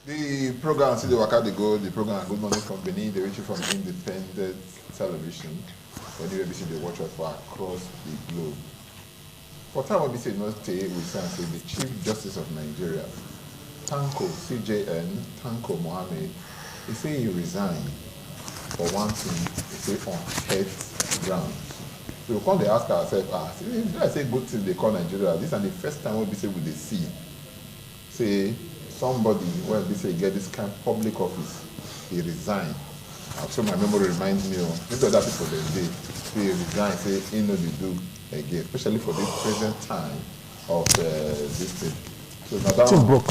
The program, see the Waka they go, the program Good Morning from Benin, they reach you from independent television. When you see the watch for across the globe. For time when we say no stay, we say the Chief Justice of Nigeria, Tanko CJN, Tanko Mohammed, he say he resigned for one thing, he say on health grounds. So we come to ask ourselves, I say good thing they call Nigeria, this is the first time we say we they see. Say somebody when we say get this kind of public office, he resigned. So my memory reminds me of maybe other people they resign, say he know they do again, especially for this present time of this thing. So now that broke.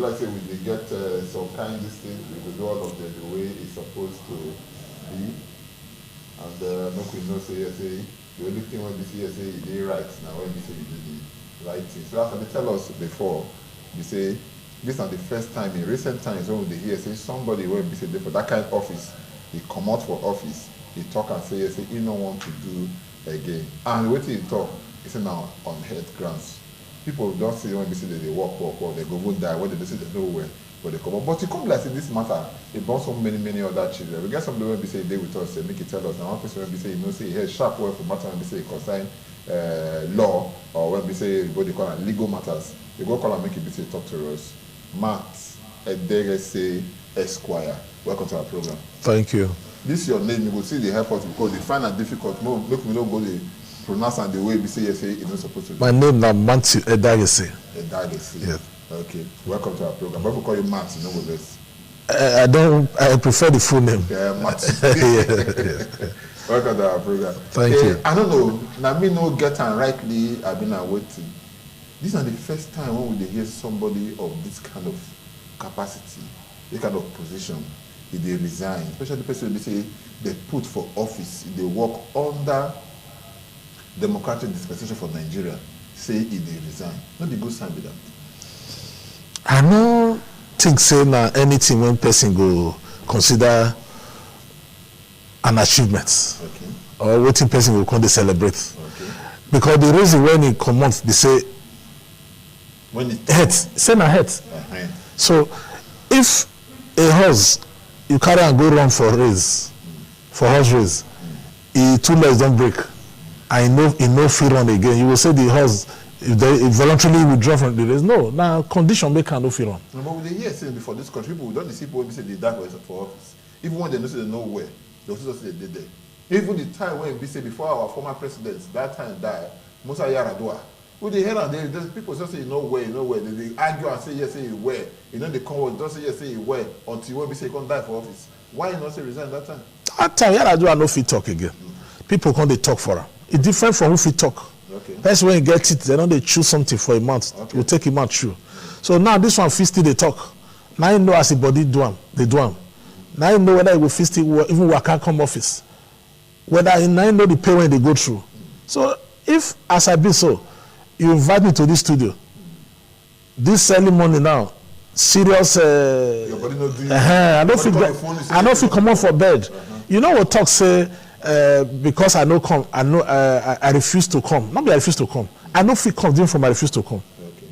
Like say we get some kind of this thing, we will do all of them the way it's supposed to be. And no we know say the only thing when we see say they right now when we say you do the right thing. So after they tell us before, we say this is the first time in recent times when they hear say somebody when we say for that kind of office, he come out for office, he talk and say he don't want to do again. And what he talk, he say now on health grounds. People don't see when they say they walk, they go and die, when they say they know where, but they come up. But you come like say this matter, it brought so many other children. We get somebody when we say they with us, they make it tell us. Now one person when we say, you know, say he has sharp work for matter when we say concern law, or when we say what they call it legal matters, they go call and make it be say talk to us. Matt Ederese Esquire, welcome to our program. Thank you. This is your name, you will see the help us because they find it difficult. No, look, we don't go the pronounce and the way we say you're not supposed to do. My name is Matthew Ederese. Ederese. Yes. Okay. Welcome to our program. But we call you Matt, you know what this. I prefer the full name. Yeah, Matt. Yeah. Welcome to our program. Thank you. I don't know. Now me no get and rightly I've been waiting. This is the first time when we hear somebody of this kind of capacity, this kind of position, if they resign, especially the person they say they put for office, if they work under democratic dispensation for Nigeria, say if they resign. Not the good sign with that. I don't think say now anything when person go consider an achievement. Okay. Or waiting person will come to celebrate. Okay. Because the reason when it come out, they say when it head, say na head. So if a horse you carry and go run for race, for horse race, two legs don't break, and he no feel run again, you will say the horse if they voluntarily withdraw from the race. No, now condition make no feel run. No, but we hear saying before this country, people don't see people say they die for office. Even when they know say they know where, they also say they did there. Even the time when we say before our former presidents, that time died, Musa Yaradua. With the head and there's people just say you know where, they argue and say yes, say you where. You know they come with don't say yes, say you where until when we say you can't die for office. Why you not say resign that time? That time Yaradua no fit talk again. People can't they talk for her. It's different from who fit talk. Okay. That's when you get it, they know they choose something for a month. Okay. You take him out through. So now this one fit still they talk. Now you know as a body do them, they do them. Now you know whether it will fit still even work can't come office. Whether you now know the pay when they go through. So if as I be so, you invite me to this studio. This early morning now, serious. Your body not doing. I don't feel come on for bed. You know what talk say? Because I know come, I refuse to come. Not be I refuse to come. I know fit come from I refuse to come. Okay.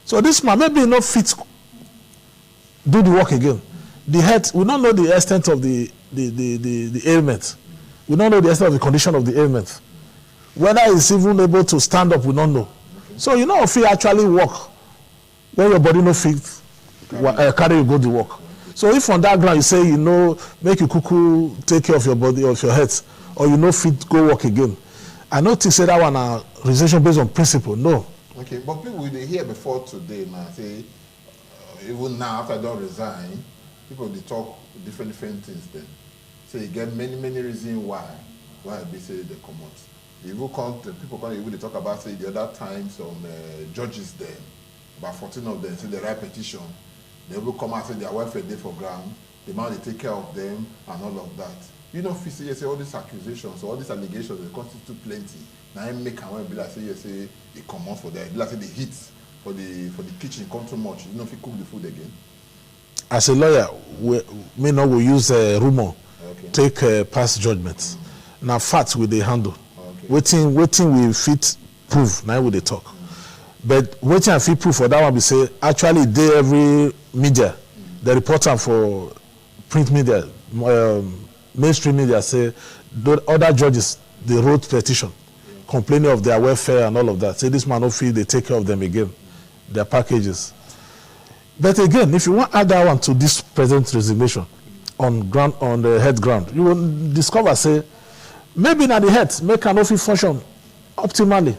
So this man maybe not fit do the work again. The head, we don't know the extent of the ailment. We don't know the extent of the condition of the ailment. Whether he's even able to stand up, we don't know. Okay. So you know if you actually work when your body no fit carry you go to work. Okay. So if on that ground you say you know make you cuckoo take care of your body of your health, or you know fit go work again, I don't think say that one a resignation based on principle. No. Okay, but people they hear before today now say even now after I don't resign, people they talk different things then. So you get many reasons why they say they come out. People come even they talk about say the other time some judges there, about 14 of them say they write petition. They will come and say their welfare day for ground, the man they take care of them and all of that. You know, if you say all these accusations, all these allegations, they constitute plenty. Now I make and be like say you say they come out for that. Be like say the heat for the kitchen come too much. You know if you cook the food again. As a lawyer, we use rumor, okay. Take past judgments. Now facts will they handle. Okay. Waiting we fit prove now will they talk. But waiting and feel proof for that one, we say actually they every media, the reporter for print media, mainstream media say the other judges they wrote petition complaining of their welfare and all of that. Say this man no feel they take care of them again, their packages. But again, if you want to add that one to this present resignation on the head ground, you will discover say maybe na the head make an office function optimally.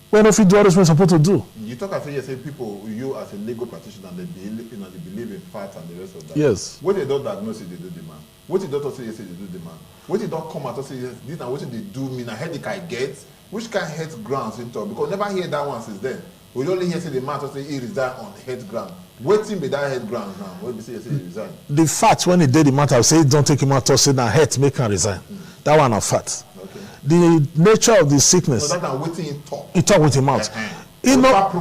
When if you do what you're supposed to do. You talk as you say people, you as a legal practitioner, they believe in facts and the rest of that. Yes. What they don't diagnose, they do demand. What they don't say, they do demand. What they don't come out and say, yes, this and what they do mean a headache I get, which kind of head grounds into because never hear that one since then. We only hear say the man to say he resign on head ground. Waiting be that head ground now. What we say he resign. The fact when he did the matter, say don't take him out to say now head make him resign. That one a fact. The nature of the sickness. So that waiting he talk. He talk with him out. He not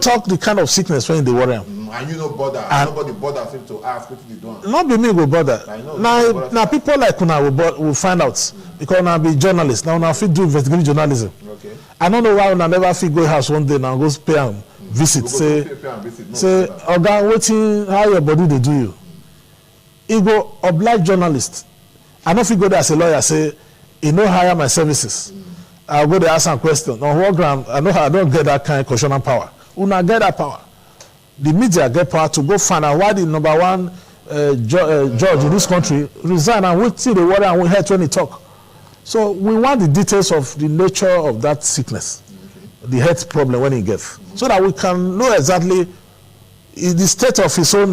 talk the kind of sickness when they worry him. And you no bother. And nobody bothers him to ask what they do. Not be me go bother. Now people like Una will find out because Una be journalists. Now Una fit do investigative journalism. Okay. I don't know why Una never fit go house one day now go pay and visit. Say Oga waiting how your body they do you. He go oblige journalists. I don't fit go there as a lawyer say he no hire my services. I'll go there ask some question. On what ground? I know I don't get that kind of constitutional power. Una get that power. The media get power to go find out why the number one judge in this country resign and wait till the worry and we hear when he talk. So we want the details of the nature of that sickness, the health problem when he gets, so that we can know exactly the state of his own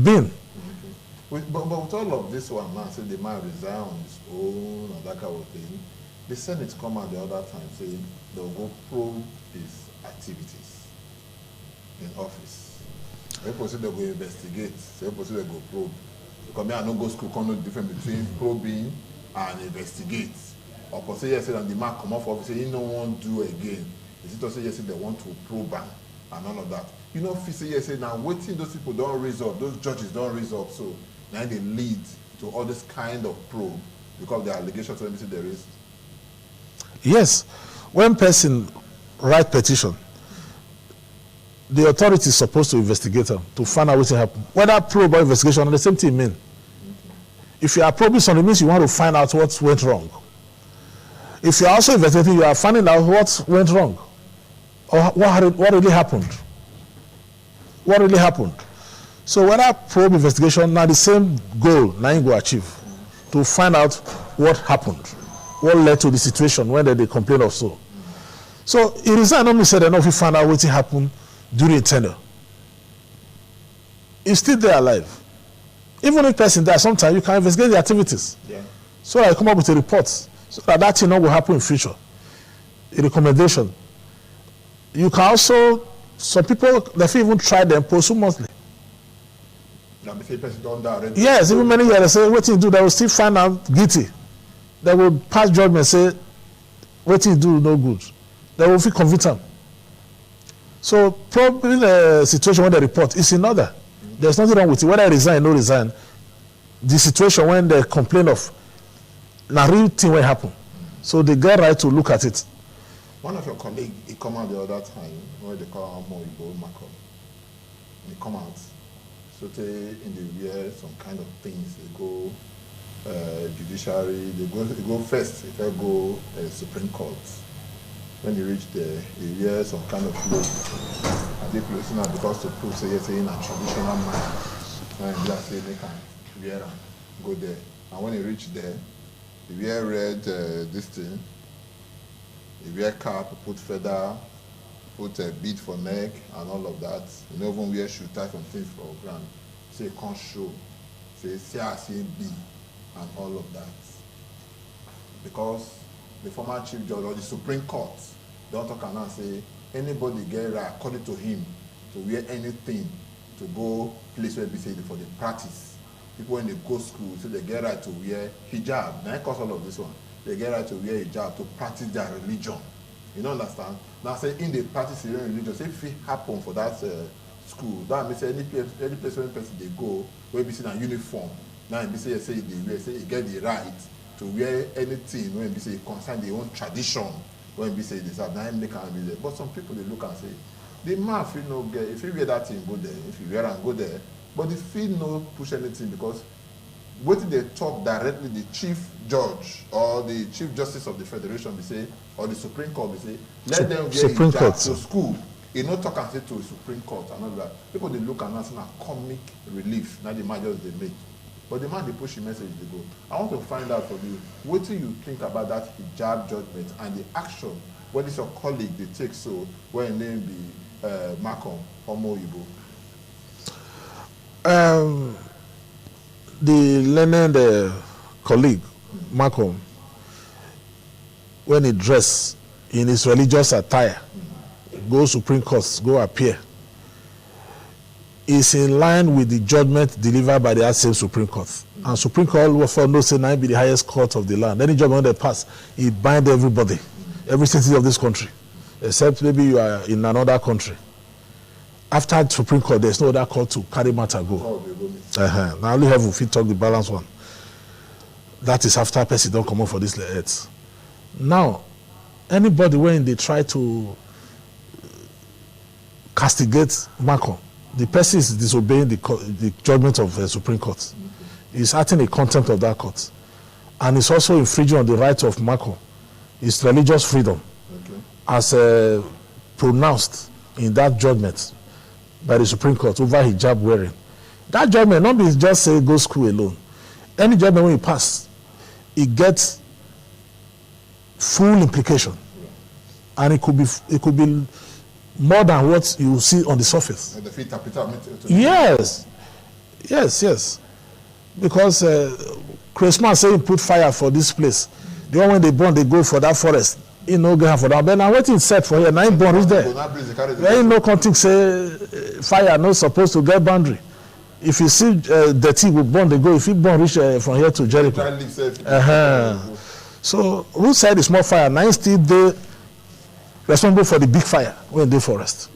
being. But with all of this one, man, say the man resign on his own and that kind of thing. The Senate come out the other time saying they'll go probe his activities in office. People say they'll go investigate. People say they'll go probe. Because me, I don't go school, can't know the difference between probing and investigate. Or per se, yes, and the man come off office, say he no want to do again. Is it also yes, they want to probe and all of that? You know, if you say yes, now waiting those people don't raise up, those judges don't raise up, so now they lead to all this kind of probe because the allegations let me say there is. Yes, when person write petition, the authority is supposed to investigate them to find out what happened. Whether probe or investigation are the same thing mean. If you are probing something, it means you want to find out what went wrong. If you are also investigating, you are finding out what went wrong or what really happened. What really happened. So whether probe investigation, now the same goal now you go achieve to find out what happened. What led to the situation when they complain of so. So it is not only said enough if you find out what happened during a tenure. He's still there alive. Even if person dies, sometimes you can investigate the activities. Yeah. So I come up with a report so that thing not will happen in future. A recommendation. You can also, some people they even try them posthumously. Yes, even many years they say what you do, they will still find out guilty. They will pass judgment, say, what you do no good. They will feel convict them. So probably the situation when they report is in order. There's nothing wrong with it. Whether I resign or no resign, the situation when they complain of, na real thing will happen. So they get right to look at it. One of your colleagues, he come out the other time, where they call him Moibo Macron. He come out, so they in the year some kind of things, they go judiciary, they go first, if they go Supreme Court. When they reach there, they hear some kind of flow. And they play now because to prove say yes, in a traditional manner. And they say they can wear and go there. And when they reach there, they wear red this thing, they wear cap, put feather, put a bead for neck and all of that. You know, even wear shoe type of things for ground. Say can't show. Say CRCB and all of that. Because the former chief judge or the Supreme Court don't talk and now say anybody get right according to him to wear anything to go place where we say for the practice. People when they go school, so they get right to wear hijab. Now, cause all of this one, they get right to wear hijab to practice their religion. You don't understand? Now, say in the practice their religion, say if it happen for that school, that means any place when person they go, where we see a uniform. Now, we say they wear, say you get the right to wear anything when we say concern their own tradition. when we say this, now they can't be there. But some people they look and say, the man feel no get, if you wear that thing, go there. If you wear and go there. But the feel no push anything because what did they talk directly the chief judge or the chief justice of the federation be say, or the Supreme Court be say, let them get Supreme Court to school. You know, talk and say to the Supreme Court and all that. People they look and ask now comic relief, now the measures they make. But the man they push the message they go. I want to find out from you, what do you think about that hijab judgment and the action what is your colleague they take so when name be Malcolm Homo Ibo? The learned colleague, Malcolm, when he dress in his religious attire, go Supreme Court, go appear, is in line with the judgment delivered by the same Supreme Court. And Supreme Court for no say now be the highest court of the land. Any judgment they pass, it bind everybody, every citizen of this country, except maybe you are in another country. After Supreme Court, there's no other court to carry matter go. Now only have if you talk the balance one. That is after person don't come up for this earth. Now, anybody when they try to castigate Malcolm, the person is disobeying the judgment of the Supreme Court. He's acting in contempt of that court. And it's also infringing on the right of Malcolm, his religious freedom, as pronounced in that judgment by the Supreme Court over hijab wearing. That judgment not be just say go school alone. Any judgment when you pass, it gets full implication, and it could be more than what you see on the surface. Yes, because Christmas say you put fire for this place. The one when they burn, they go for that forest. You know, go for that. But now what is set for here? Now born is there. There ain't no content say fire not supposed to get boundary. If you see dirty will burn, they go. If you burn reach from here to Jericho. So who said it's more fire? Now still they responsible for the big fire when they forest.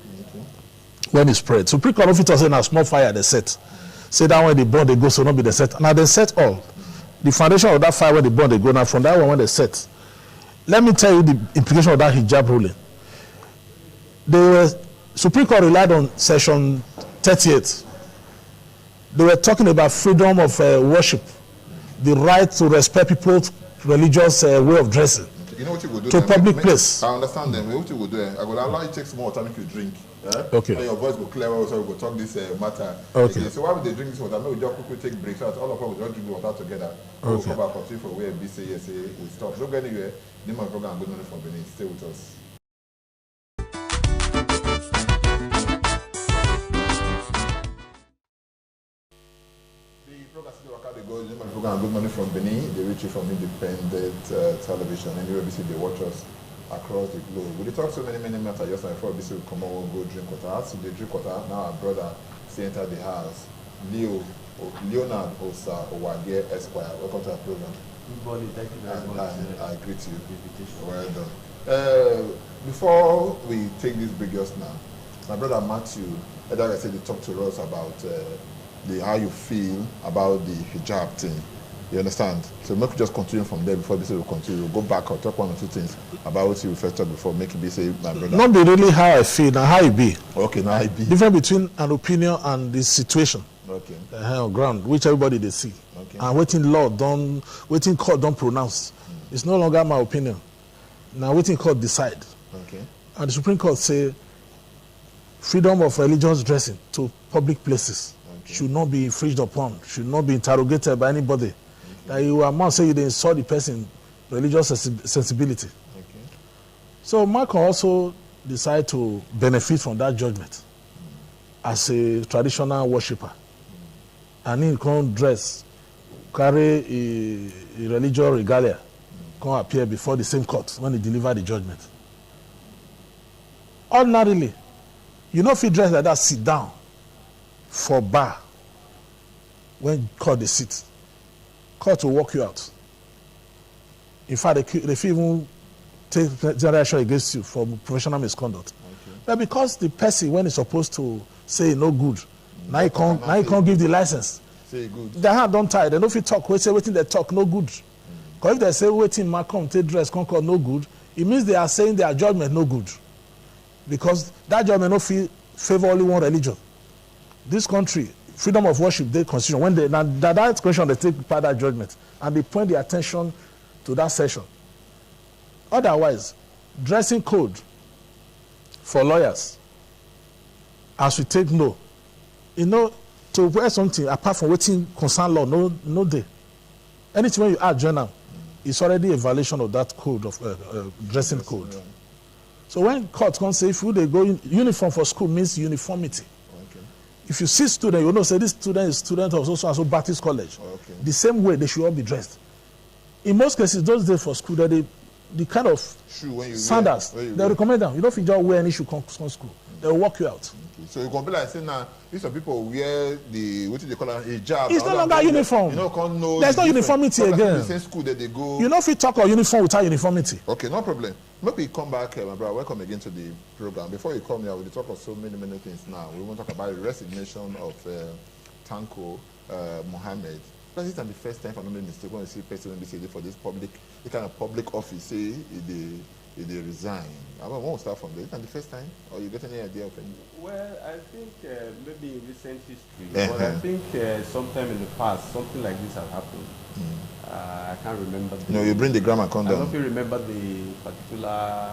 When it spread. So Supreme Court officers say now small fire they set. Say that when they burn they go, so not be the set. Now they set all. The foundation of that fire when they burn they go. Now from that one when they set. Let me tell you the implication of that hijab ruling. The Supreme Court relied on section 38. They were talking about freedom of worship, the right to respect people's religious way of dressing. You know what you would do to public place. I understand them. What you would do? I will allow you to take some more time if you drink. Okay. And your voice will clear also. We will talk this matter. Okay. So why would they drink this water? Maybe we just quickly take breaks. So all of us will just drink the water together. We'll come back continue for where we say yes, we stop. Don't go anywhere. Name my program. Good morning from Benin. Stay with us. Program Good Morning from Benin. They reach you from independent television. Anywhere BC they watch us across the globe. We talk so many matters just before BC will come over and go drink water. So they drink water. Now our brother see enter the house. Leonard Osa Owage Esquire. Welcome to our program. Good morning. Thank you very much. I greet you. Well done. Before we take this break just now, my brother Matthew, like I said, he talked to us about how you feel about the hijab thing. You understand? So make just continue from there before this will continue. We'll go back or talk one or two things about what you first talked before. Make it be say my brother. Not be really how I feel, now how it be. Okay, now it be. Difference between an opinion and the situation. Okay. On ground, which everybody they see. Okay. And waiting court don't pronounce. It's no longer my opinion. Now waiting court decide. Okay. And the Supreme Court say freedom of religious dressing to public places should not be infringed upon, should not be interrogated by anybody. That you must say you insult the person religious sensibility. Okay. So Malcolm also decided to benefit from that judgment as a traditional worshipper. And he can dress, carry a religious regalia, come appear before the same court when he deliver the judgment. Ordinarily, you know if you dress like that, sit down for bar when court they sit. Court will walk you out. In fact, they even take general action against you for professional misconduct. Okay. But because the person, when he's supposed to say no good, now he can't give the license. Say good. Their hand don't tie. They don't fit talk. We say waiting they talk no good. Because if they say waiting Malcolm take dress concord no good, it means they are saying their judgment no good. Because that judgment no favor only one religion. This country, freedom of worship, they constitution. When they, that question, they take part of that judgment and they point the attention to that session. Otherwise, dressing code for lawyers, as we take no, to wear something apart from waiting concern law, no day. Anything when you add journal, it's already a violation of that code of dressing code. Yeah. So when court can say if they go in, uniform for school means uniformity. Okay. If you see student, you know say this student is student of so Baptist college. Okay. The same way they should all be dressed. In most cases, those days for school, the kind of sandals they recommend them. You don't feel just wear any shoe come school. They will walk you out. Okay. So you can be like saying now, if some people wear the what do they call it, hijab. It's no longer uniform. You know, can't know. There's no uniformity again. The same school that they go. You know, if you talk about uniform without uniformity. Okay, no problem. Maybe come back, my brother. Welcome again to the program. Before you come here, we'll talk of so many things now. We want to talk about the resignation of Tanko Mohammed. This is the first time, if I'm not mistaken, when you see President BCD for this public, the kind of public office, say they resign. I won't start from there. Is that the first time? Or you get any idea of any? Well, I think maybe in recent history, but I think sometime in the past, something like this has happened. I can't remember. You bring the grammar condom. I don't remember the particular.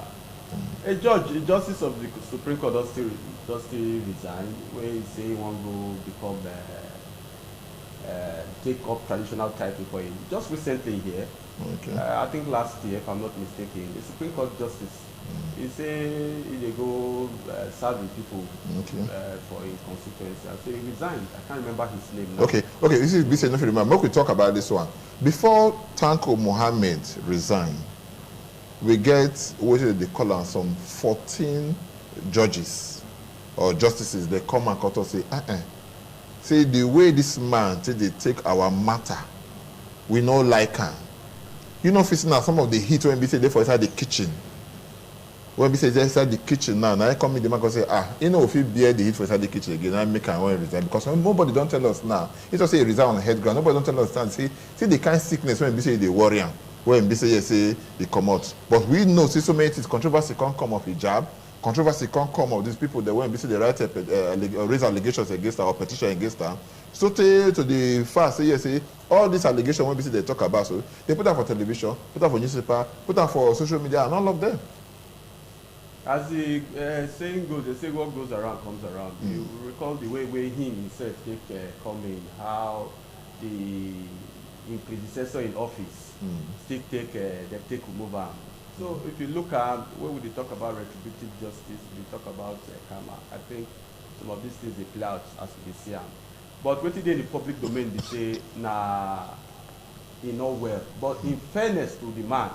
A justice of the Supreme Court does still resign, where he say he won't go become take up traditional title for him. Just recently here, okay. I think last year, if I'm not mistaken, the Supreme Court justice, he say they go serve the people for his constituency. So he resigned. I can't remember his name now. Okay, this is BC enough to remember. We talk about this one. Before Tanko Mohammed resigned, we get what they call some 14 judges or justices. They come and cut us say, say the way this man they take our matter, we no like him. You know, facing some of the heat when we say they for inside the kitchen. When we say inside the kitchen now I come in the man and say, if you bear the heat for inside the kitchen again, I make and resign. Because nobody don't tell us now. It's just say resign on the head ground. Nobody don't tell us now. See the kind of sickness when we say they worry, when we say they come out. But we know see so many things, controversy can't come of hijab. Controversy can't come of these people that when they write raise allegations against her or petition against her. So to the fast say all these allegations when they talk about, so they put them for television, put them for newspaper, put them for social media, and all of them. As the saying goes, they say what goes around comes around. You recall the way he himself come in, how the predecessor in office still take move on. So if you look at when we talk about retributive justice, we talk about karma, I think some of these things they play out as we see them. But what in the public domain they say he know well. But in fairness to the man,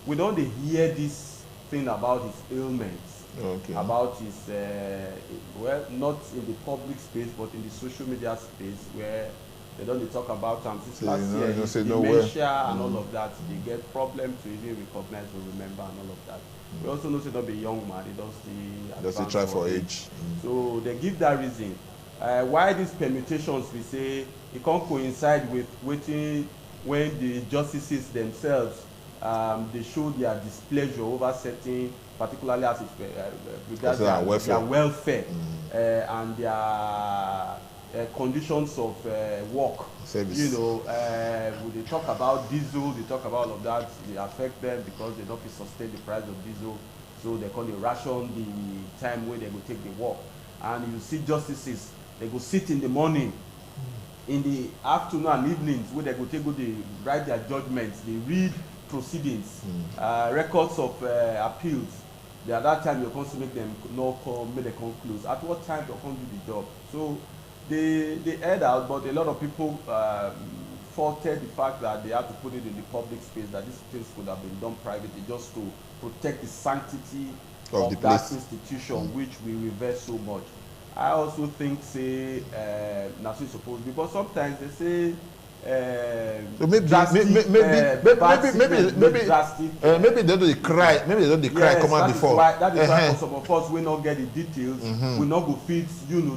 we don't hear this thing about his ailments, about his not in the public space but in the social media space where they don't talk about since last year, dementia and all of that. They get problems to even recognize or remember and all of that. We also know they don't be young man, they don't try for age. So they give that reason. Why these permutations we say it can't coincide with waiting when the justices themselves they show their displeasure over certain, particularly as it regards their welfare and their conditions of work. Service. You know, when they talk about diesel, they talk about all of that, they affect them because they don't sustain the price of diesel, so they can ration the time where they go take the work. And you see justices, they go sit in the morning, in the afternoon and evenings, where they go they write their judgments, they read proceedings, records of appeals. At that time you can't make them make them conclude. At what time they can't do the job? So they aired out, but a lot of people faulted the fact that they had to put it in the public space, that these things could have been done privately just to protect the sanctity of that institution, which we revere so much. I also think, say, that's supposed, because sometimes they say So maybe they don't dey cry. Maybe they don't dey cry come out before. That is why for some of us we not get the details. We not go fit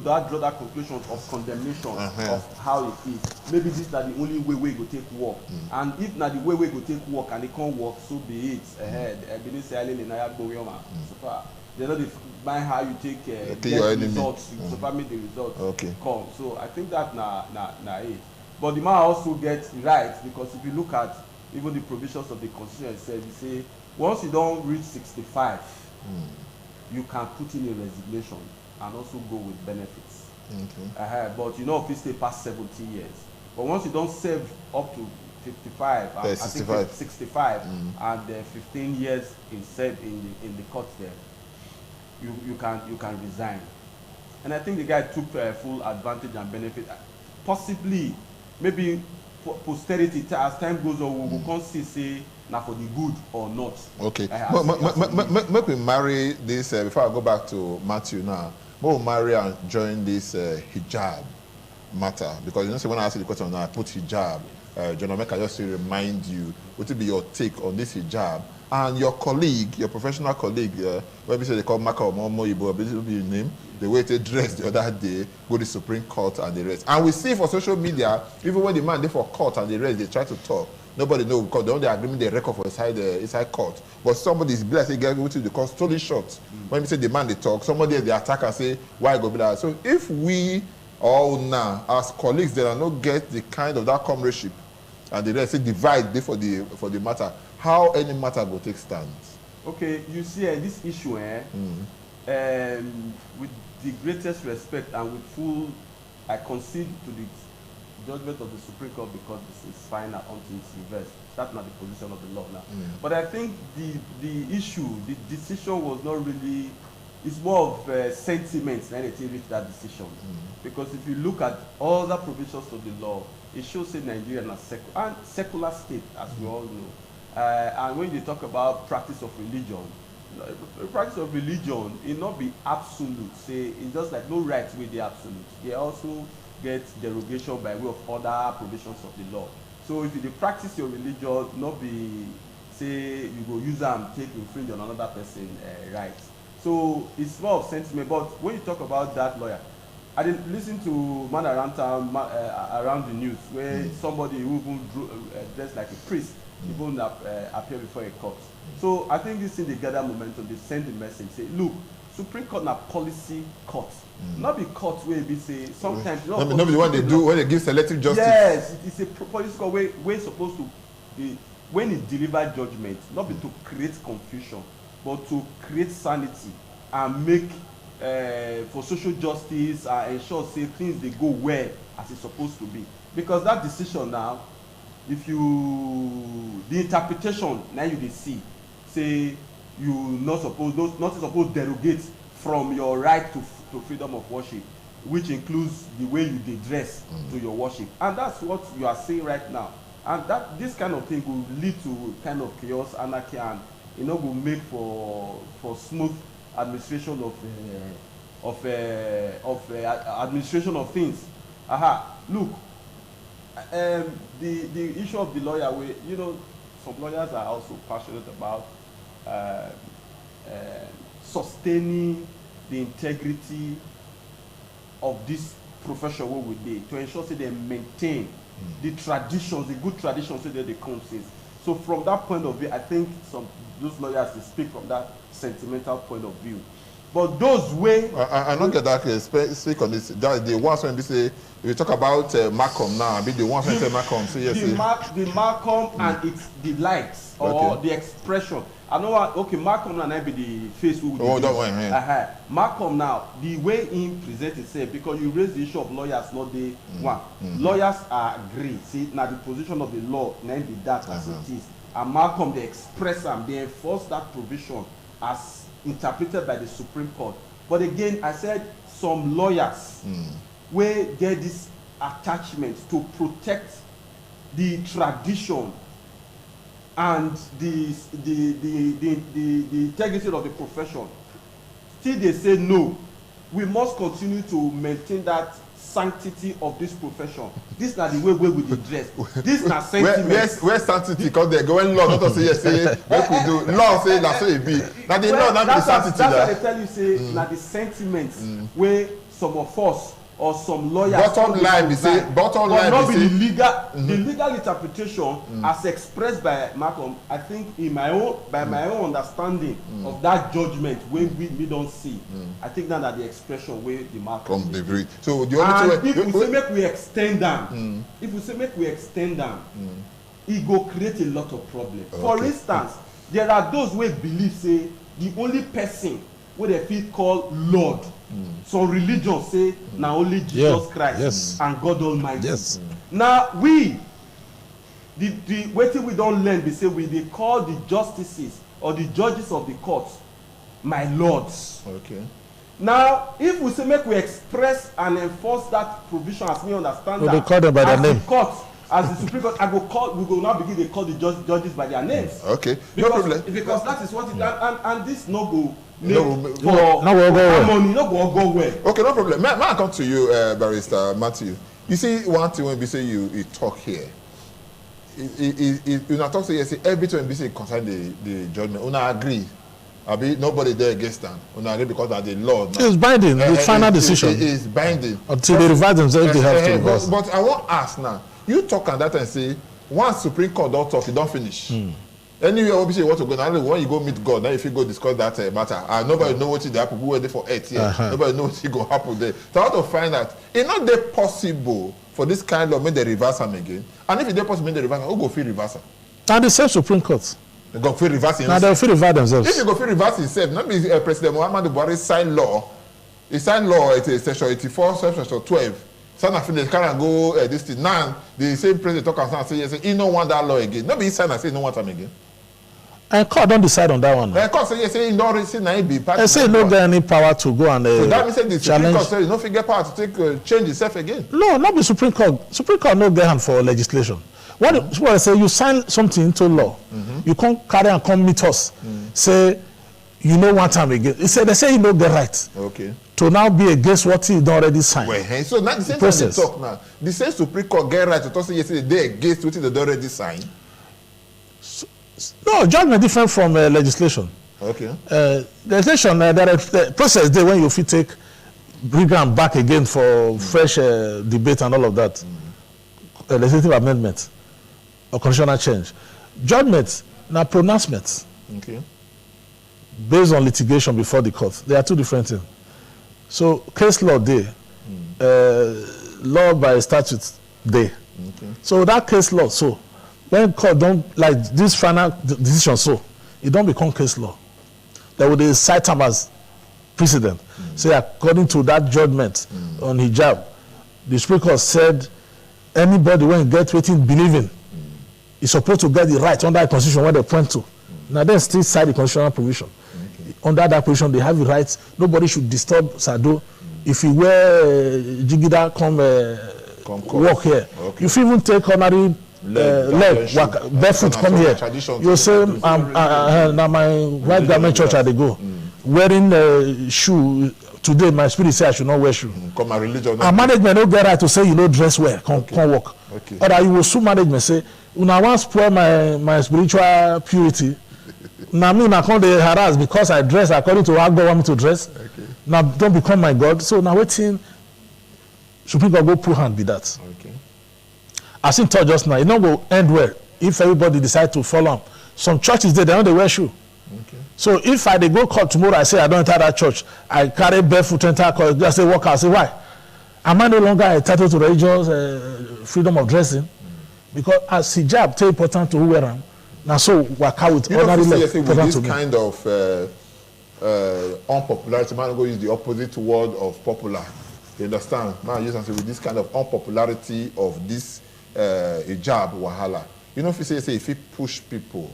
that draw that conclusion of condemnation of how it is. Maybe this is the only way we go take work. And if not the way we go take work and it can't work, so be it. They don't define how you take get results. So far make the results come. So I think that na it. But the man also gets right, because if you look at even the provisions of the Constitution itself, you say once you don't reach 65, you can put in a resignation and also go with benefits. But you know if you stay past 70 years. But once you don't serve up to 55, I think 65, and 15 years in the court there, you can resign. And I think the guy took full advantage and benefit. Possibly, maybe posterity, as time goes on, we will come see now for the good or not. Okay. Make we marry this, before I go back to Matthew now, we'll marry and join this hijab matter. Because you know, when I ask you the question now, I put hijab. John Omeka, just to remind you, what will be your take on this hijab? And your colleague, your professional colleague, what we say they call Maka or Momo Ibo, this will be your name, the way they dressed the other day, go to the Supreme Court and the rest. And we see for social media, even when the man they for court and the rest, they try to talk. Nobody knows because the only agreement they record for inside court. But somebody is blessed, they get what they call stolen shots. When we say the man they talk, somebody they attack and say, why go be that? So if we all now, as colleagues, they are not get the kind of that comradeship and the rest, say divide for the matter, how any matter will take stand? Okay, you see this issue, with the greatest respect and with full, I concede to the judgment of the Supreme Court because this is final until it's reversed. That's not the position of the law now. But I think the issue, the decision was not really, it's more of sentiments than anything reached that decision. Because if you look at all the provisions of the law, it shows that Nigeria is a secular state, as we all know. And when you talk about practice of religion, it not be absolute. Say it's just like no rights with the absolute. They also get derogation by way of other provisions of the law. So if you practice your religion, not be say you go use them take infringe on another person's rights. So it's more of sentiment. But when you talk about that lawyer, I didn't listen to man around town, around the news where somebody who even dressed like a priest even appear before a court. So I think this thing they gather momentum, they send the message, say, look, Supreme Court na policy court. Not be court where we say sometimes not be what they do when they give selective justice. Yes, it's a policy court where we're supposed to be, when it deliver judgment, not be to create confusion, but to create sanity and make for social justice and ensure say things they go well as it's supposed to be. Because that decision now, if you the interpretation now you dey see say you not supposed derogate from your right to freedom of worship, which includes the way you dey dress to your worship, and that's what you are saying right now. And that this kind of thing will lead to kind of chaos, anarchy, and will make for smooth administration of administration of things. Look, the issue of the lawyer, some lawyers are also passionate about sustaining the integrity of this profession what we did to ensure that they maintain the traditions, the good traditions that they come since. So from that point of view, I think those lawyers they speak from that sentimental point of view. But those way I don't get that speak on this. That the ones when they say if you talk about Malcolm now, I mean the ones when say Malcolm say yes. The Malcolm and its delights or the expression. I know Malcolm now be the face who that one, yeah. Malcolm now, the way he presents himself, because you raise the issue of lawyers, not the one. Lawyers agree. See, now the position of the law, now be that as it is. And Malcolm they express them, they enforce that provision as interpreted by the Supreme Court. But again, I said some lawyers will get this attachment to protect the tradition and the integrity of the profession. Still they say no, we must continue to maintain that sanctity of this profession. This na the way we dey dress. This na sentiment. Where sanctity? Because they go in law, not to say yes, say what we do. Law say that's so it be. Now the law not be sanctity. That's why they tell you say na the sentiments where some of us or some lawyers. Bottom line be say. The legal interpretation as expressed by Malcolm, I think my own understanding of that judgment wey we don't see. I think that the expression wey the Malcolm agree. So the only if we say make we extend them, it go create a lot of problems. Okay. For instance, there are those wey believe say the only person wey they feel call Lord. Some religions say na only Jesus Christ and God Almighty. Yes. Now we, the wetin we don learn be say we dey call the justices or the judges of the courts my lords. Okay. Now if we say make we express and enforce that provision as we understand that, call them by their name. As the Supreme Court, we go now begin to call the judges by their names. Okay. Because, no problem. Because that is what it and this no go. No go well. Okay, no problem. May I come to you, Barrister Matthew? You see, one thing when we say you talk here, you not talk to you say everything when we say concern the judgment. We not agree. Nobody there against them. We not agree because of the law. It's binding. The final decision is binding until they revise themselves. They have to reverse. But I want to ask now. You talk on that and say once Supreme Court don't talk, you don't finish. Anyway, obviously, you want to go now. When you go meet God, now if you go discuss that matter, and nobody know what is happen. Who were there for 8 years? Nobody know what is going to happen there. So how to find out? It's not that possible for this kind of when they reverse them again. And if it's possible, when they reverse, who go feel reversal? And the same Supreme Court. They go feel reverse. Now they feel reverse themselves. If you go feel reverse himself, not be President Muhammadu Buhari sign law. He signed law at section 84, section 12. Some of them can't go this thing. Now the same president talk and say yes, he don't want that law again. Nobody sign and say he don't want them again. And court don't decide on that one. Court say yes, he don't say na be part. I say no get any power to go and so that means the Supreme Court say no fit get power to take change itself again. No, not the Supreme Court. Supreme Court no get hand for legislation. What I say, you sign something into law, you can't carry and come meet us. Say you know one time again. They say you know the right. Okay. To now be against what he already signed. Well, so now the same time they talk now. The same Supreme Court get right to talk say yesterday they against what they already signed. No, judgment different from legislation. Okay. Legislation, there is the process there when you fit take bring them back again for fresh debate and all of that. Legislative amendment or constitutional change. Judgment, now pronouncements. Okay. Based on litigation before the court. They are two different things. So case law there, law by statute there. Okay. So that case law, so when court don't like this final decision, so it don't become case law. They would cite them as precedent. Say according to that judgment on hijab, the Supreme Court said anybody when get waiting believing is supposed to get the right under the constitution when they point to. Now they still cite the constitutional provision. Under that position, they have the rights. Nobody should disturb Sado. If he wear Jigida come walk here, okay. If you even take ordinary leg walk, barefoot come here, you say, now my white garment church I they go. Wearing shoe, today my spirit say I should not wear shoe. Come my religion. And management don't get right to say you know dress well, come walk. Okay. Or that you will sue management say, una want spoil my spiritual purity. Now me na come dey harass because I dress according to how God want me to dress. Okay. Now don't become my God. So now waiting, Supreme Court go put hand be that. Okay. As in talk just now, it not go end well if everybody decide to follow him. Some churches they don't wear shoe. Okay. So if I dey go court tomorrow, I say I don't enter that church. I carry barefoot enter court. Just say walk out. I say why? Am I no longer entitled to religious freedom of dressing? Because as hijab too important to who wear them. Now, so waka with ordinary with this kind of unpopularity, man, go use the opposite word of popular. You understand? Man, use with this kind of unpopularity of this hijab wahala. You know, if you say if you push people,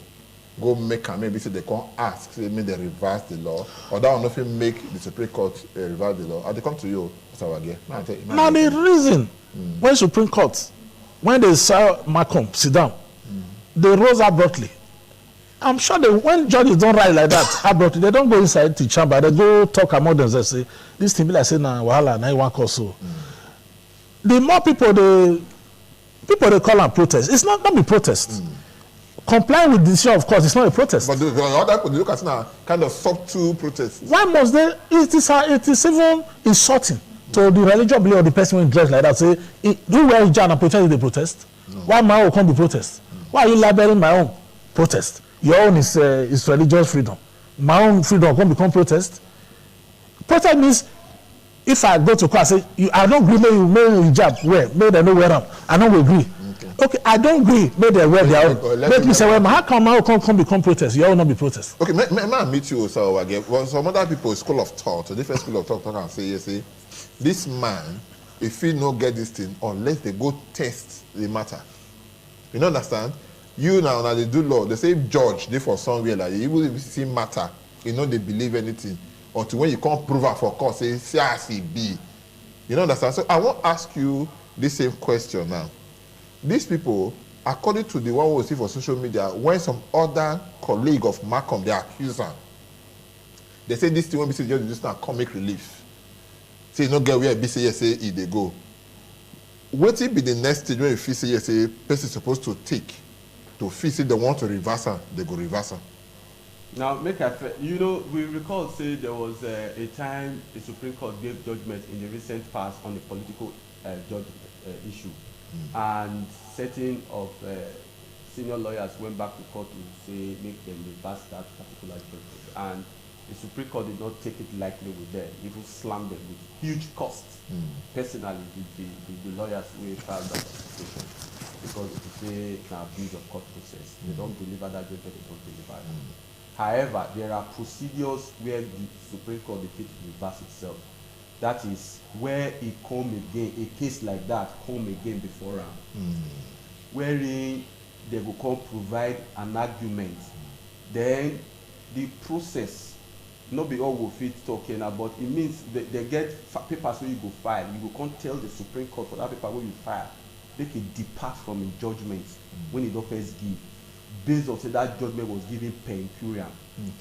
go make and maybe say they can't ask, say maybe they reverse the law, or that will not make the Supreme Court reverse the law. And they come to you, now the reason when Supreme Court, when they saw Malcolm sit down. They rose abruptly. I'm sure that when judges don't write like that abruptly, they don't go inside the chamber. They go talk among themselves. Say this thing be like say na wahala na you want cause so. the more people they call and protest. It's not be protest. Complying with the decision, of course, it's not a protest. But the other people look at now kind of subtle protest. Why must they? It is even insulting to the religious belief of the person who dressed like that. Say, do wear hijab and protest the protest? No. Why my own can't be protest? Why are you labeling my own protest? Your own is religious freedom. My own freedom can't become protest. Protest means if I go to class, say, I don't agree, you wear hijab, wear, may they no wear them. I don't agree. Okay, I don't agree. May they wear their own. Make me say, well, how come my own can't become protest? Your own not be protest. Okay, may I meet you also again? Well, some other people, school of thought, a different school of thought, and say, you see, this man, if he no get this thing, unless they go test the matter. You know, understand? You now they do law. They say judge, they for somewhere like you will see matter. You know they believe anything. Until when you can't prove it for court, say CRCB. You know, understand? So I want to ask you this same question now. These people, according to the one we see for social media, when some other colleague of Malcolm, they accuse her, they say this thing when BC just now come make relief. Say no get where BC say they go. What will be the next stage when you feel say say person is supposed to take to feel say they want to reverse her, they go reverse her? Now, we recall say there was a time the Supreme Court gave judgment in the recent past on the political issue, and certain of senior lawyers went back to court to say make them reverse that particular judgment, and the Supreme Court did not take it lightly with them, even slammed them with huge costs. Personally, the lawyers will filed that application because they say it's an abuse of court process. They don't deliver that judgment, they don't deliver it. However, there are procedures where the Supreme Court defeats reverse itself. That is where it come again, a case like that come again before them, wherein they will come provide an argument. Then the process, not be all will fit talking about, it means they get papers where you go file. You go can't tell the Supreme Court for that paper where you file, they can depart from a judgment when it don't first give. Based on say that judgment was given per incuriam,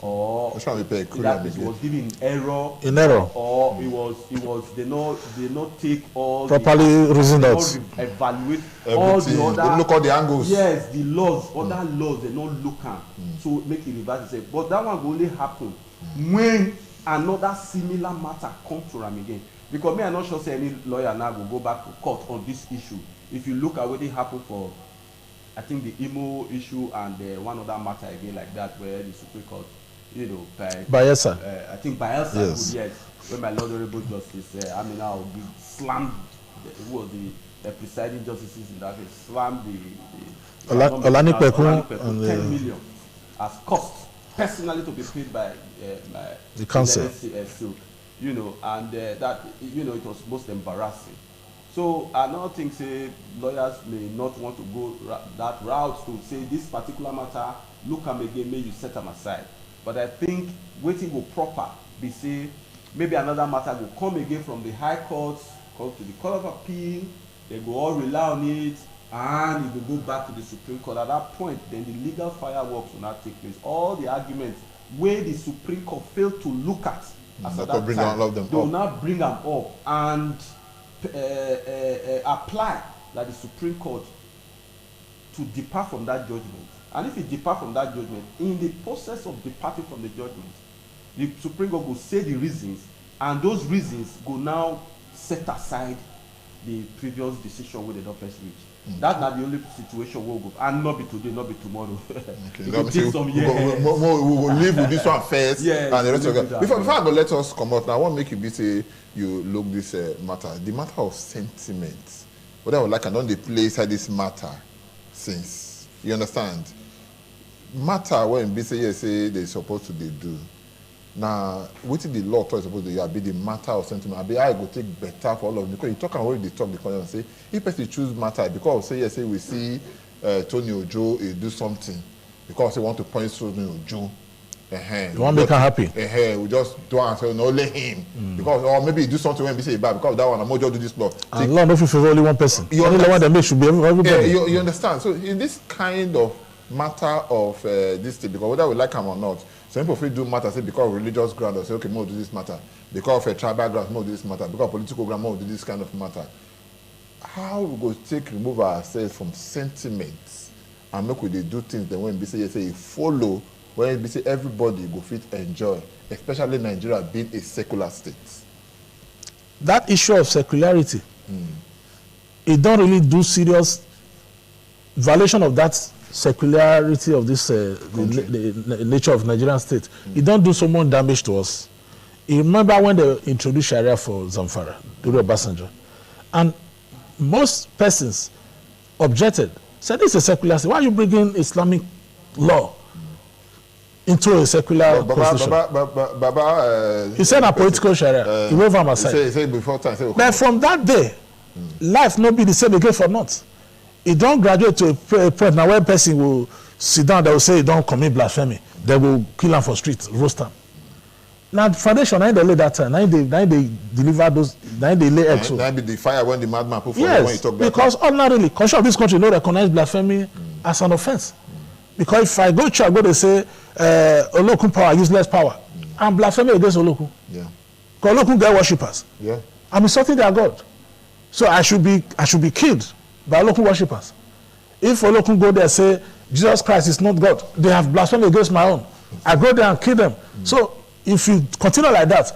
or that it was given in error, or it was they not take all properly reasoned out, evaluate everything. All the other, they look at the angles. Yes, the laws, other laws they not look at, so make it reverse itself. But that one will only happen when another similar matter come to them again. Because me, I'm not sure say any lawyer now will go back to court on this issue. If you look at what happened for, I think the Imo issue and one other matter again like that, where the Supreme Court, Bayelsa. I think Bayelsa, yes, where my Lord Honorable Justice, now slammed the presiding justices in that case, slammed the Olanipeku 10 million as cost personally to be paid by the council. And that it was most embarrassing. So I don't think say lawyers may not want to go that route to say this particular matter, look am again, may you set them aside. But I think waiting will proper be say maybe another matter will come again from the high courts, come to the Court of Appeal, they go all rely on it, and it will go back to the Supreme Court. At that point, then the legal fireworks will not take place. All the arguments where the Supreme Court failed to look at as at that time, they will not bring them up and apply like the Supreme Court to depart from that judgment. And if you depart from that judgment, in the process of departing from the judgment, the Supreme Court will say the reasons, and those reasons will now set aside the previous decision where they don't first reach. That's not the only situation we'll go, and not be today, not be tomorrow. Okay. It will take some years. We will live with this one first, and the rest of it. Before I go, let us come out now. I want to make you be say you look this matter, the matter of sentiment. What I would like, I don't play inside this matter since you understand. Matter when be say they're supposed to do. Now, what is the law supposed to do? Be the matter of sentiment. I go take better for all of them. Because you talk and already talk the corner and say, if person choose matter, because say we see Tony Ojo do something, because they want to point to Tony Ojo. You want to make her happy? We just do and say, no, let him. Because, or maybe he do something when we say bad, because that one, I'm just do this law. And law, no favor only one person. Only one that make should be everybody. You understand? So, in this kind of matter of this thing, because whether we like him or not, some people do matter, say because of religious ground, or say, okay, more do this matter. Because of a tribal ground, more do this matter. Because of political ground, more do this kind of matter. how we go take remove ourselves from sentiments and make we dey do things then when we say you follow, when we say everybody go fit enjoy, especially Nigeria being a secular state. That issue of secularity, it don't really do serious violation of that secularity of this the nature of Nigerian state. It don't do so much damage to us. You remember when they introduced Sharia for Zamfara, during Obasanjo, and most persons objected, said this is a secular state. Why are you bringing Islamic law into a secular constitution? He said a political Sharia. He waved him aside. He said before time. But from that day, life no be the same again for not. It don't graduate to a point now where a person will sit down, they will say, don't commit blasphemy. They will kill him for street, roast him. Now, the foundation, now they lay that time, now they deliver those, now they lay eggs. Now be the fire when the madman put for yes, when you talk that because ordinarily, culture of this country don't recognize blasphemy as an offense. Because if I go to church, go to say, Olokun power, useless power, I'm blaspheming against Olokun. Yeah. Because Olokun get worshippers. Yeah. I'm insulting their God. So I should be killed by Olokun worshippers. If Olokun go there and say, Jesus Christ is not God, they have blasphemed against my own. I go there and kill them. So if you continue like that,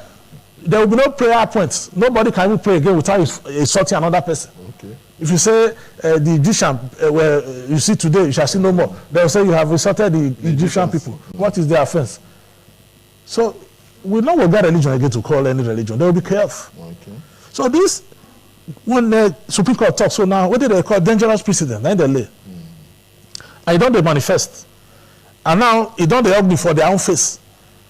there will be no prayer points. Nobody can even pray again without insulting another person. Okay. If you say the Egyptian, where you see today, you shall see no more, they will say you have insulted the Egyptian people. What is their offense? So we know what God religion again to call any religion. There will be chaos. Okay. So this, when the Supreme Court talks, so now what did they call dangerous precedent? Then they lay. And it don't they manifest. And now it don't they ugly for their own face.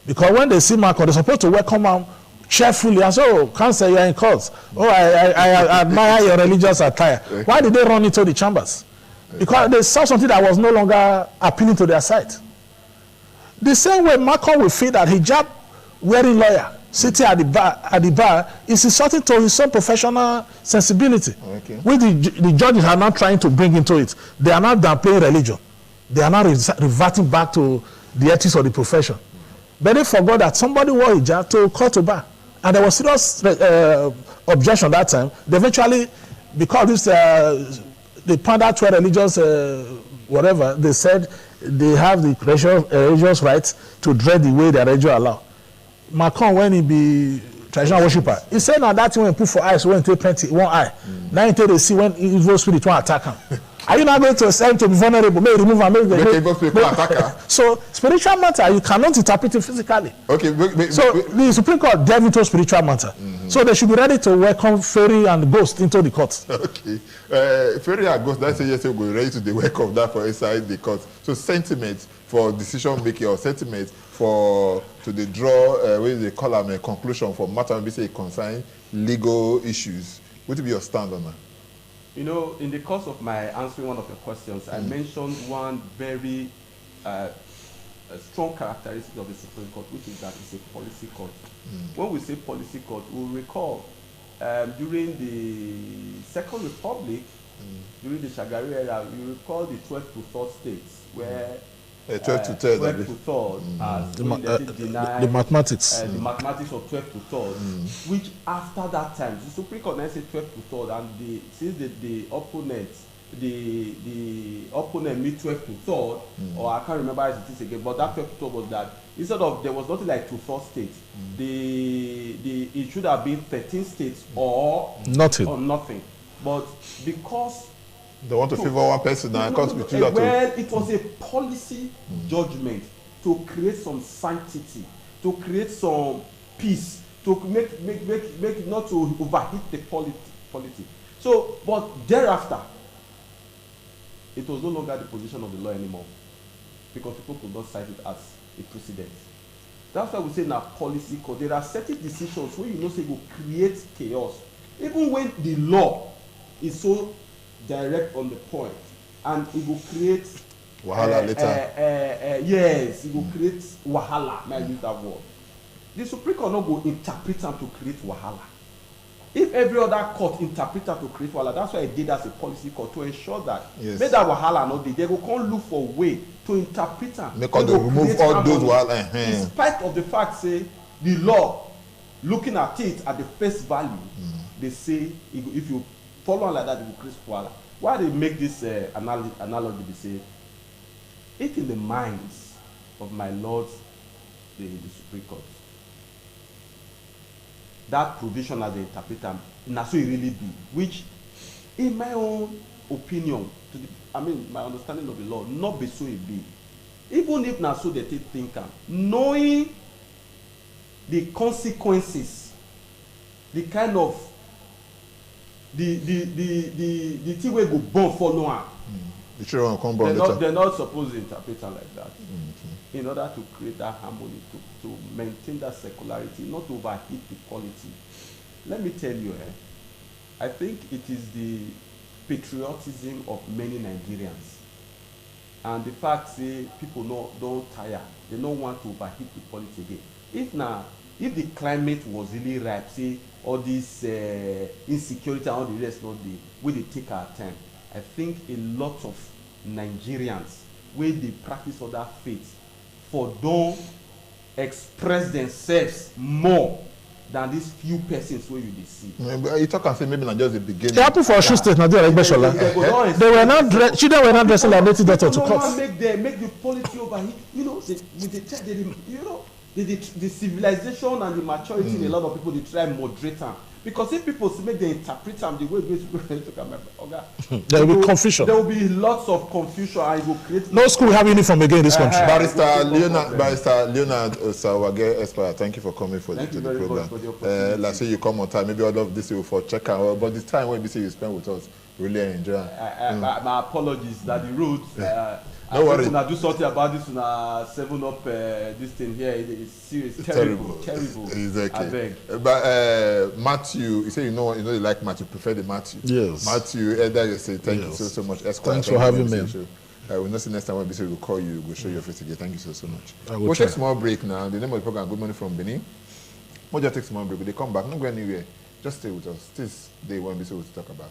Because when they see Marco, they're supposed to welcome them cheerfully and say, oh, cancer, you're in court. Oh, I admire your religious attire. Okay. Why did they run into the chambers? Okay. Because they saw something that was no longer appealing to their side. The same way Marco will feel that hijab wearing lawyer sitting at the bar is insulting to his own professional sensibility. Okay. Which the judges are not trying to bring into it. They are not downplaying religion. They are not reverting back to the ethics of the profession. But they forgot that somebody wore hijab to court to bar. And there was serious objection that time. They eventually, because this, they pandered to a religious whatever, they said they have the religious right to dread the way their religion allow. Macron, when he be traditional worshipper, he said now that when he put for eyes, when he take plenty, one eye. Now he take they see when evil spirit want to attack him. Are you not going to send to be vulnerable? Maybe remove and make so spiritual matter, you cannot interpret it physically. Okay. So the Supreme Court delve into spiritual matter. So they should be ready to welcome fairy and ghost into the court. Okay. Fairy and ghost, that's yes, we're ready to welcome that for inside the court. So sentiment for decision making or sentiment for to the draw where they call them a conclusion for matter we say concern legal issues. What will be your stand on that? You know, in the course of my answering one of your questions, I mentioned one very strong characteristic of the Supreme Court, which is that it's a policy court. When we say policy court, we'll recall during the Second Republic, during the Shagari era, you recall the 12th to 3rd states, where 12 to 3rd. 12 to 3rd, the mathematics. The mathematics of 12 to 3rd, which after that time, the Supreme Court now said 12 to 3rd, and since the opponent meet 12 to 3rd, or I can't remember as it is again, but that 12 to 3rd was that instead of there was nothing like 2/4 states, it should have been 13 states or nothing. But because they want to favor one person and cut between that. Well, it was a policy judgment to create some sanctity, to create some peace, to make not to overheat the polity. So, but thereafter, it was no longer the position of the law anymore, because people could not cite it as a precedent. That's why we say now policy, because there are certain decisions where you know say will create chaos, even when the law is so direct on the point, and it will create wahala later. Yes, it will create wahala. May I use that word? The Supreme Court not go interpret them to create wahala. If every other court interpret them to create wahala, that's why I did as a policy court to ensure that make that wahala not be. They go come look for a way to interpret them. Make all the remove all those wahala. In spite of the fact, say the law, looking at it at the face value, they say if you follow on like that, it will create wahala. Why they make this analogy? They say, if in the minds of my lords, the Supreme Court, that provision as they interpret them, na so it really be, which, in my own opinion, my understanding of the law, not be so it be. Even if na so they think am, knowing the consequences, the kind of the thing wey go born follow am. The children come born later. They're not supposed to interpret am like that. In order to create that harmony, to maintain that secularity, not to overheat the quality. Let me tell you, I think it is the patriotism of many Nigerians, and the fact say people don't tire, they don't want to overheat the quality again. If the climate was really ripe, say all this insecurity and all the rest, not the way they take our time, I think a lot of Nigerians where they practice other faiths for don't express themselves more than these few persons where you dey see. You talk and say maybe not just the beginning. It happened for Osun State, Nigeria, they were not children were not dressing like native doctor to court. Make the quality overheat. You know, the civilization and the maturity in a lot of people, they try moderate them. Because if people make them interpret them the way there will be confusion. There will be lots of confusion and it will create. No school have uniform again in this country. Barrister Leonard Osawage Esquire, thank you for coming to the program. Like say you come on time, maybe all of this you for check out, but the time when you say you spend with us, really enjoy. My apologies that the roads. No worry. When I do something about this, when I 7-Up this thing here, it's serious, terrible. Exactly. I beg. But Matthew, you say you know you like Matthew, prefer the Matthew. Yes. Matthew, you say thank you so much. Esquire, thanks for having me. We'll not see next time when we'll call you, we'll show you your face again. Thank you so much. We'll take a small break now. The name of the program, Good Morning from Benin. We'll just take a small break. They come back, not go anywhere. Just stay with us. This day when we will talk about.